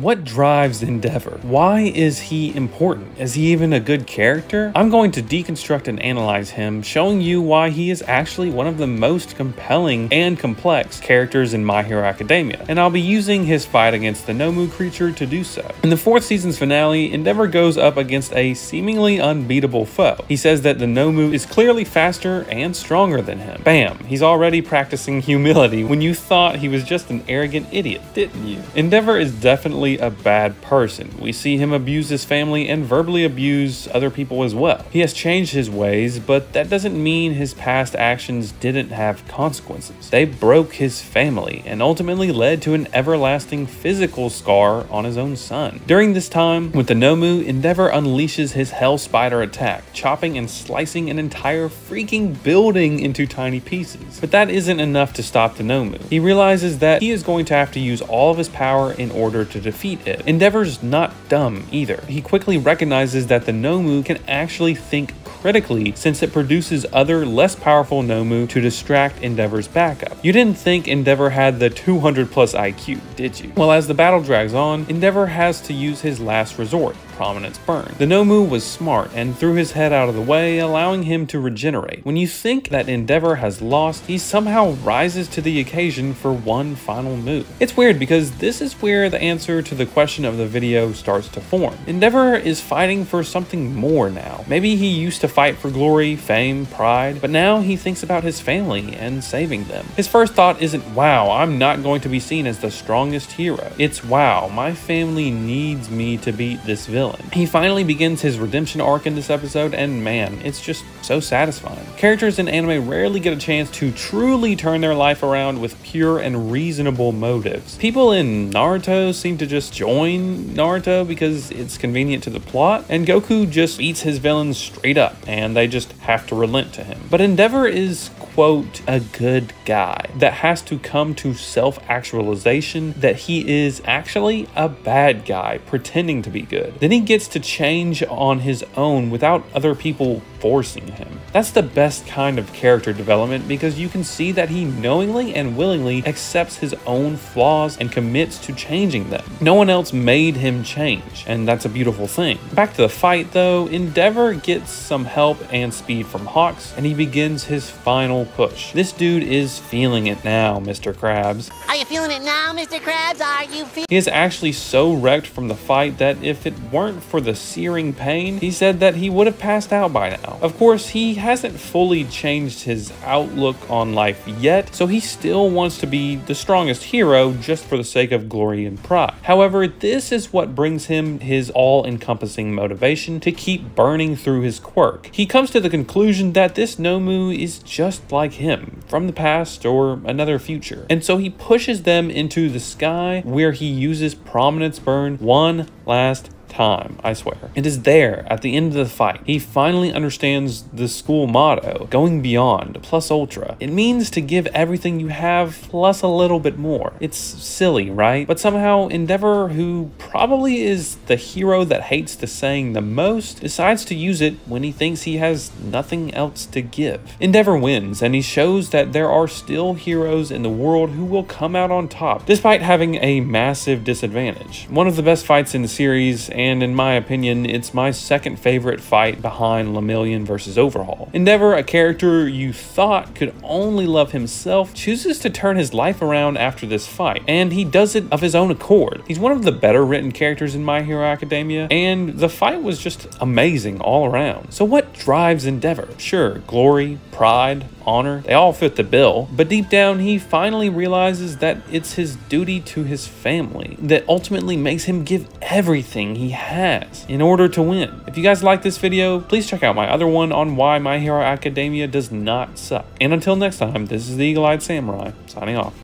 What drives Endeavor? Why is he important? Is he even a good character? I'm going to deconstruct and analyze him, showing you why he is actually one of the most compelling and complex characters in My Hero Academia, and I'll be using his fight against the Nomu creature to do so. In the 4th season's finale, Endeavor goes up against a seemingly unbeatable foe. He says that the Nomu is clearly faster and stronger than him. Bam, he's already practicing humility when you thought he was just an arrogant idiot, didn't you? Endeavor is definitely a bad person. We see him abuse his family and verbally abuse other people as well. He has changed his ways, but that doesn't mean his past actions didn't have consequences. They broke his family and ultimately led to an everlasting physical scar on his own son. During this time, with the Nomu, Endeavor unleashes his Hell Spider attack, chopping and slicing an entire freaking building into tiny pieces. But that isn't enough to stop the Nomu. He realizes that he is going to have to use all of his power in order to defeat it. Endeavor's not dumb either. He quickly recognizes that the Nomu can actually think critically, since it produces other less powerful Nomu to distract Endeavor's backup. You didn't think Endeavor had the 200+ IQ, did you? Well, as the battle drags on, Endeavor has to use his last resort, Prominence Burn. The Nomu was smart and threw his head out of the way, allowing him to regenerate. When you think that Endeavor has lost, he somehow rises to the occasion for one final move. It's weird because this is where the answer to the question of the video starts to form. Endeavor is fighting for something more now. Maybe he used to fight for glory, fame, pride, but now he thinks about his family and saving them. His first thought isn't, wow, I'm not going to be seen as the strongest hero. It's, wow, my family needs me to beat this villain. He finally begins his redemption arc in this episode, and man, it's just so satisfying. Characters in anime rarely get a chance to truly turn their life around with pure and reasonable motives. People in Naruto seem to just join Naruto because it's convenient to the plot, and Goku just beats his villains straight up, and they just have to relent to him. But Endeavor is, quote, a good guy that has to come to self-actualization that he is actually a bad guy pretending to be good. Then he gets to change on his own without other people forcing him. That's the best kind of character development because you can see that he knowingly and willingly accepts his own flaws and commits to changing them. No one else made him change, and that's a beautiful thing. Back to the fight though, Endeavor gets some help and speed from Hawks, and he begins his final push. This dude is feeling it now, Mr. Krabs. Are you feeling it now, Mr. Krabs? Are you feeling? He is actually so wrecked from the fight that if it weren't for the searing pain, he said that he would have passed out by now. Of course, he hasn't fully changed his outlook on life yet, so he still wants to be the strongest hero just for the sake of glory and pride. However, this is what brings him his all-encompassing motivation to keep burning through his quirk. He comes to the conclusion that this Nomu is just like him, from the past or another future. And so he pushes them into the sky where he uses Prominence Burn one last time, I swear. It is there at the end of the fight. He finally understands the school motto, going beyond plus ultra. It means to give everything you have plus a little bit more. It's silly, right? But somehow Endeavor, who probably is the hero that hates the saying the most, decides to use it when he thinks he has nothing else to give. Endeavor wins, and he shows that there are still heroes in the world who will come out on top, despite having a massive disadvantage. One of the best fights in the series, and in my opinion, it's my second favorite fight behind Lemillion versus Overhaul. Endeavor, a character you thought could only love himself, chooses to turn his life around after this fight, and he does it of his own accord. He's one of the better written characters in My Hero Academia, and the fight was just amazing all around. So what drives Endeavor? Sure, glory, pride, honor, they all fit the bill, but deep down he finally realizes that it's his duty to his family that ultimately makes him give everything he has in order to win. If you guys like this video, please check out my other one on why My Hero Academia does not suck. And until next time, this is the Eagle-Eyed Samurai, signing off.